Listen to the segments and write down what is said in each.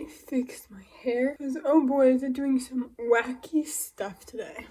fix my hair because oh boy is it doing some wacky stuff today.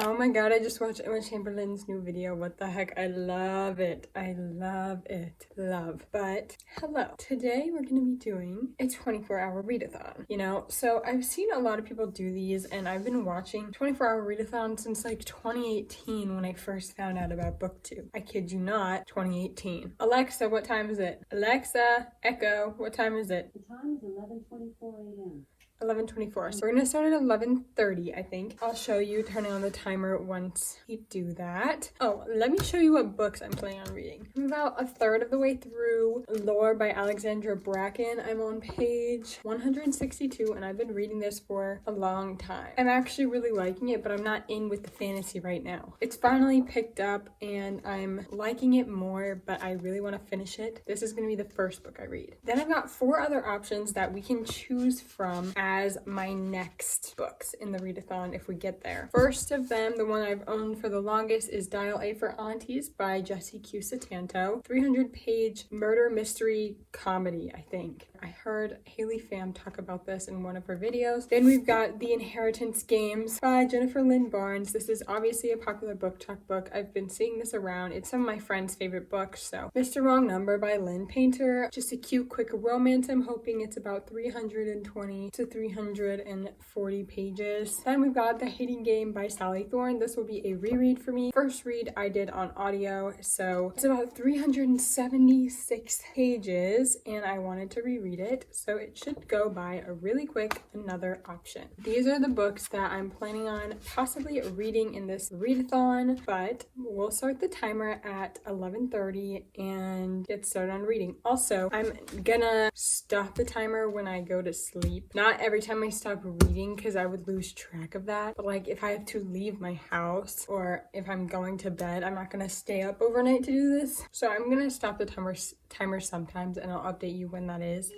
Oh my god, I just watched Emma Chamberlain's new video. What the heck? I love it. I love it. Love. But hello. Today we're going to be doing a 24-hour readathon. You know, so I've seen a lot of people do these and I've been watching 24-hour readathon since like 2018 when I first found out about BookTube. I kid you not, 2018. Alexa, what time is it? Alexa, Echo, what time is it? The time is 11:24 a.m. 11:24. So we're gonna start at 11:30, I think. I'll show you turning on the timer once we do that. Oh, let me show you what books I'm planning on reading. I'm about a third of the way through Lore by Alexandra Bracken. I'm on page 162 and I've been reading this for a long time. I'm actually really liking it, but I'm not in with the fantasy right now. It's finally picked up and I'm liking it more, but I really want to finish it. This is gonna be the first book I read. Then I've got 4 other options that we can choose from as my next books in the readathon if we get there. First of them, the one I've owned for the longest, is Dial A for Aunties by Jessie Q. Satanto. 300-page murder mystery comedy, I think. I heard Haley Pham talk about this in one of her videos. Then we've got The Inheritance Games by Jennifer Lynn Barnes. This is obviously a popular book talk book. I've been seeing this around. It's some of my friends' favorite books. So Mr. Wrong Number by Lynn Painter. Just a cute, quick romance. I'm hoping it's about 320 to 340 pages. Then we've got The Hating Game by Sally Thorne. This will be a reread for me. First read I did on audio. So it's about 376 pages and I wanted to reread it, so it should go by really quick. Another option. These are the books that I'm planning on possibly reading in this readathon, but we'll start the timer at 11:30 and get started on reading. Also, I'm gonna stop the timer when I go to sleep. Not every time I stop reading because I would lose track of that, but like if I have to leave my house or if I'm going to bed, I'm not gonna stay up overnight to do this. So I'm gonna stop the timer sometimes and I'll update you when that is.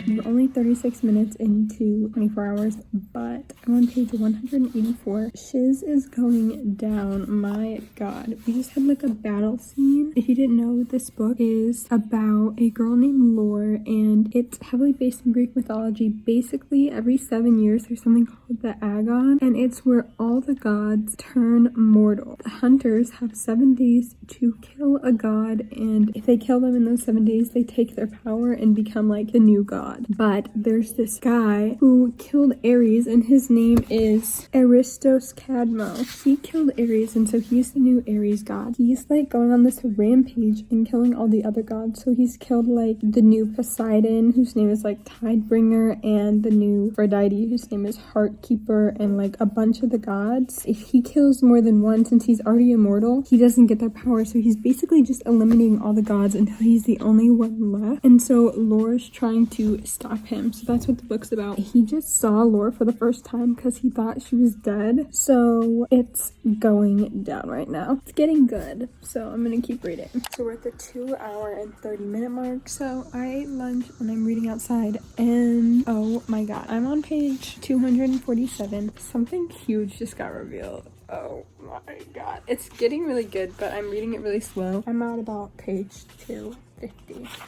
We're only 36 minutes into 24 hours, but I'm on page 184. Shiz is going down. My god. We just had like a battle scene. If you didn't know, this book is about a girl named Lore, and it's heavily based in Greek mythology. Basically, every 7 years there's something called the Agon, and it's where all the gods turn mortal. The hunters have 7 days to kill a god, and if they kill them in those 7 days, they take their power and become like the new god. But there's this guy who killed Ares, and his name is Aristos Cadmo. He killed Ares, and so he's the new Ares god. He's like going on this rampage and killing all the other gods. So he's killed like the new Poseidon, whose name is like Tidebringer, and the new Aphrodite, whose name is Heartkeeper, and like a bunch of the gods. If he kills more than one, since he's already immortal, he doesn't get their power. So he's basically just eliminating all the gods until he's the only one left. And so Lore's trying to stop him. So that's what the book's about. He just saw Lore for the first time because he thought she was dead. So it's going down right now. It's getting good. So I'm gonna keep reading. So we're at the 2 hour and 30 minute mark. So I ate lunch and I'm reading outside, and oh my god, I'm on page 247. Something huge just got revealed. Oh my god. It's getting really good, but I'm reading it really slow. I'm at about page 250.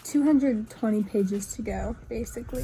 220 pages to go, basically.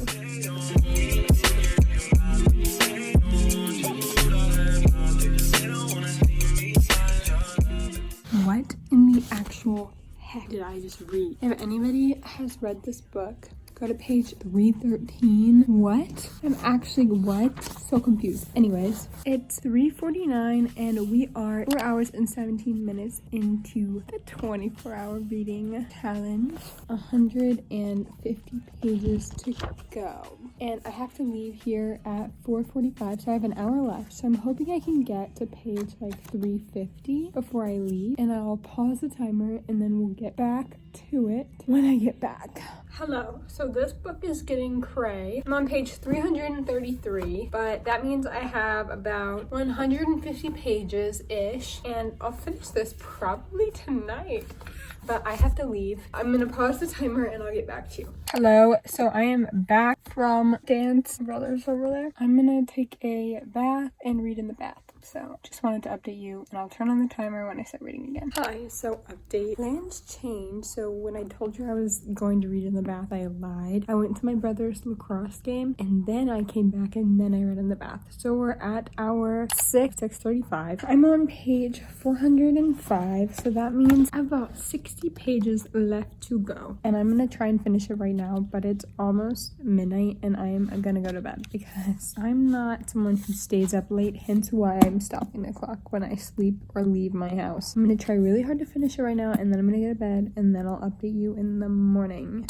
What in the actual heck did I just read? If anybody has read this book, go to page 313. What? I'm actually, what? So confused. Anyways, it's 3:49 and we are 4 hours and 17 minutes into the 24-hour reading challenge. 150 pages to go. And I have to leave here at 4:45, so I have an hour left. So I'm hoping I can get to page like 350 before I leave. And I'll pause the timer and then we'll get back to it when I get back. Hello, so this book is getting cray. I'm on page 333, but that means I have about 150 pages-ish, and I'll finish this probably tonight. But I have to leave. I'm gonna pause the timer and I'll get back to you. Hello, so I am back from dance. Brother's over there. I'm gonna take a bath and read in the bath. So just wanted to update you, and I'll turn on the timer when I start reading again. Hi, so update. Plans changed. So when I told you I was going to read in the bath, I lied. I went to my brother's lacrosse game, and then I came back, and then I read in the bath. So we're at hour 6:35. I'm on page 405, so that means I have about 60 pages left to go. And I'm gonna try and finish it right now, but it's almost midnight, and I'm gonna go to bed because I'm not someone who stays up late, hence why I'm stopping the clock when I sleep or leave my house. I'm gonna try really hard to finish it right now, and then I'm gonna go to bed, and then I'll update you in the morning.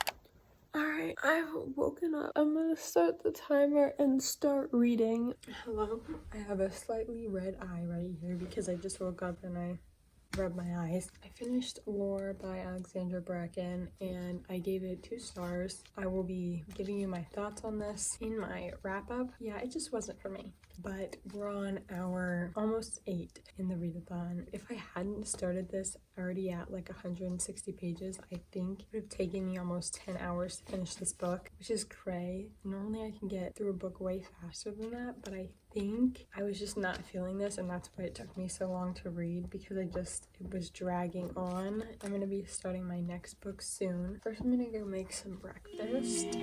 Alright, I've woken up. I'm gonna start the timer and start reading. Hello. I have a slightly red eye right here because I just woke up and I rubbed my eyes. I finished Lore by Alexandra Bracken, and I gave it 2 stars. I will be giving you my thoughts on this in my wrap-up. Yeah, it just wasn't for me. But we're on hour almost 8 in the readathon. If I hadn't started this already at like 160 pages, I think it would have taken me almost 10 hours to finish this book, which is cray. Normally I can get through a book way faster than that, but I think I was just not feeling this, and that's why it took me so long to read, because it was dragging on. I'm gonna be starting my next book soon. First, I'm gonna go make some breakfast.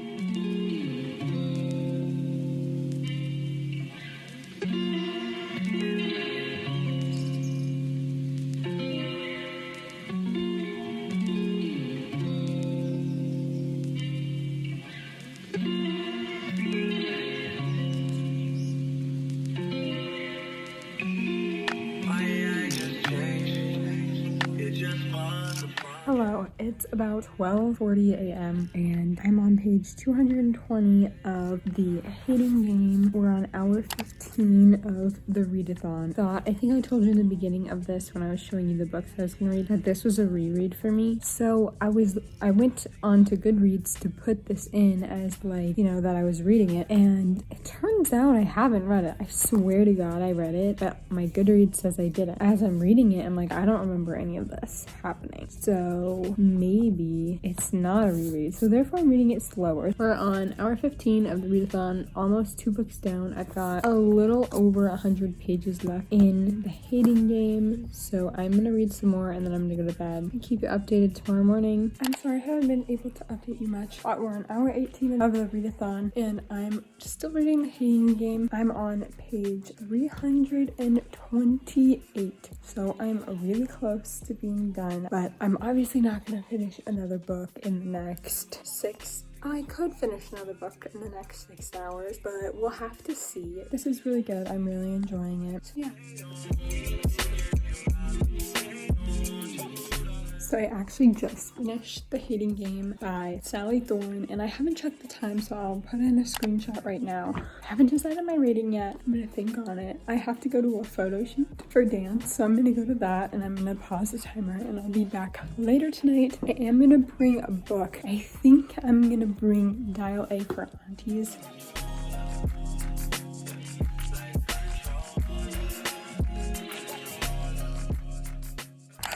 Hello, it's about 12:40 a.m. and I'm on page 220 of the Hating Game. We're on hour 15 of the readathon. So I think I told you in the beginning of this when I was showing you the books I was gonna read that this was a reread for me. So I went on to Goodreads to put this in as like, you know, that I was reading it, and it turns out I haven't read it. I swear to God I read it, but my Goodreads says I didn't. As I'm reading it, I'm like, I don't remember any of this happening. So maybe it's not a reread, so therefore I'm reading it slower. We're on hour 15 of the readathon, almost 2 books down. I've got a little over 100 pages left in the Hating Game, so I'm gonna read some more and then I'm gonna go to bed and keep you updated tomorrow morning. I'm sorry I haven't been able to update you much, but we're on hour 18 of the readathon and I'm still reading the Hating Game. I'm on page 328, so I'm really close to being done, but I'm obviously not gonna finish another book in the next 6. I could finish another book in the next 6 hours, but we'll have to see. This is really good. I'm really enjoying it. So yeah. So I actually just finished The Hating Game by Sally Thorne, and I haven't checked the time, so I'll put in a screenshot right now. I haven't decided my rating yet. I'm gonna think on it. I have to go to a photo shoot for dance, so I'm gonna go to that, and I'm gonna pause the timer, and I'll be back later tonight. I am gonna bring a book. I think I'm gonna bring Dial A for Aunties.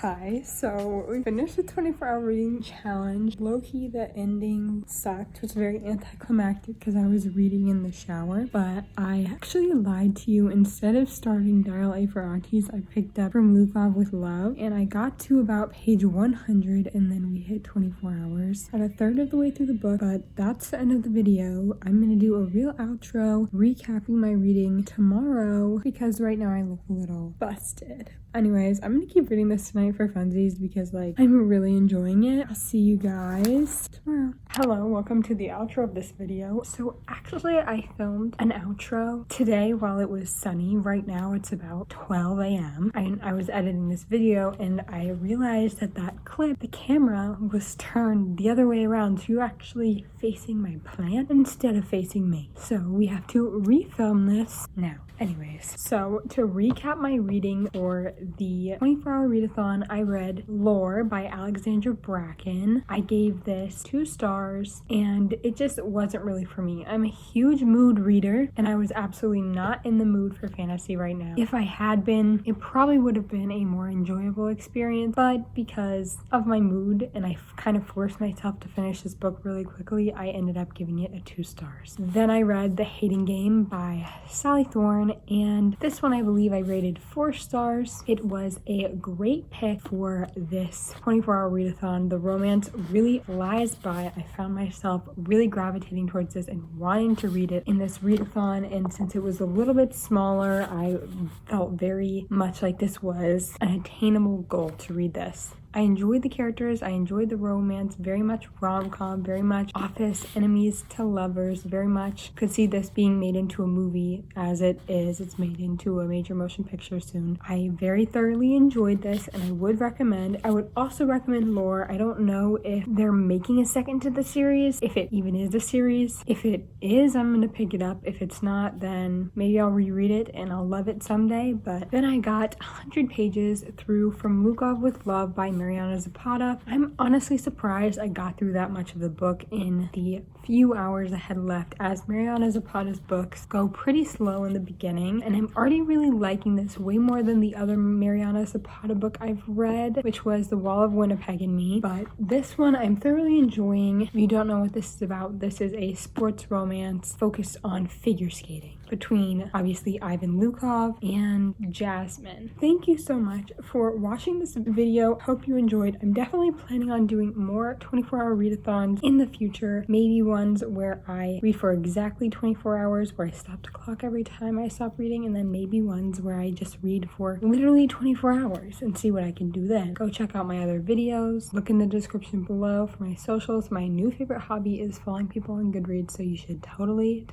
Hi, so we finished the 24-hour reading challenge. Low-key, the ending sucked. It was very anticlimactic because I was reading in the shower, but I actually lied to you. Instead of starting Dial A for Aunties, I picked up From Lukov with Love, and I got to about page 100, and then we hit 24 hours. At a third of the way through the book, but that's the end of the video. I'm gonna do a real outro, recapping my reading tomorrow, because right now I look a little busted. Anyways, I'm gonna keep reading this tonight for funsies because like I'm really enjoying it. I'll see you guys tomorrow. Hello, welcome to the outro of this video. So actually I filmed an outro today while it was sunny. Right now it's about 12 a.m. I was editing this video and I realized that clip, the camera was turned the other way around, so you're actually facing my plant instead of facing me. So we have to refilm this now. Anyways, so to recap my reading for the 24-hour readathon, readathon, I read Lore by Alexandra Bracken. I gave this 2 stars, and it just wasn't really for me. I'm a huge mood reader, and I was absolutely not in the mood for fantasy right now. If I had been, it probably would have been a more enjoyable experience, but because of my mood, and I kind of forced myself to finish this book really quickly, I ended up giving it a 2 stars. Then I read The Hating Game by Sally Thorne, and this one I believe I rated 4 stars. It was a great pick for this 24-hour readathon. The romance really flies by. I found myself really gravitating towards this and wanting to read it in this readathon, and since it was a little bit smaller, I felt very much like this was an attainable goal to read this. I enjoyed the characters, I enjoyed the romance, very much rom-com, very much office enemies to lovers, very much could see this being made into a movie as it is. It's made into a major motion picture soon. I very thoroughly enjoyed this, and I would recommend. I would also recommend Lore. I don't know if they're making a second to the series, if it even is a series. If it is, I'm gonna pick it up. If it's not, then maybe I'll reread it and I'll love it someday. But then I got 100 pages through From Lukov with Love by Mariana Zapata. I'm honestly surprised I got through that much of the book in the few hours I had left, as Mariana Zapata's books go pretty slow in the beginning, and I'm already really liking this way more than the other Mariana Zapata book I've read, which was The Wall of Winnipeg and Me. But this one I'm thoroughly enjoying. If you don't know what this is about, this is a sports romance focused on figure skating between obviously Ivan Lukov and Jasmine. Thank you so much for watching this video. Hope you enjoyed. I'm definitely planning on doing more 24-hour readathons in the future. Maybe ones where I read for exactly 24 hours, where I stop the clock every time I stop reading, and then maybe ones where I just read for literally 24 hours and see what I can do then. Go check out my other videos. Look in the description below for my socials. My new favorite hobby is following people on Goodreads, so you should totally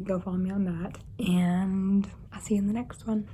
go follow me on that. And I'll see you in the next one.